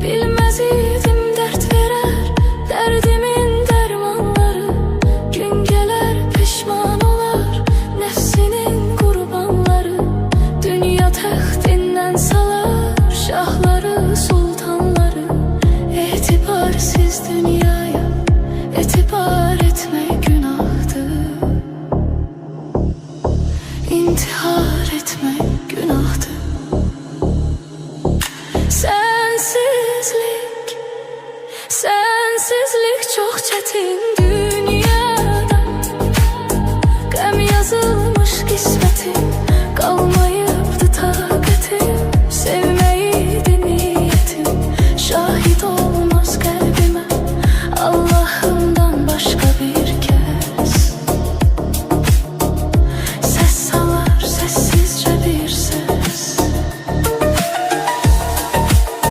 Bilmez idim dert verer derdimin dermanları. Gün geler pişman olar nefsinin kurbanları. Dünya taxtinden salar şahları sultanları. Etibarsiz dünyaya etibar etmek günahtır. İntihar etmek günahtır. Sensizlik çok çetin dünyada. Qəm yazılmış qismətim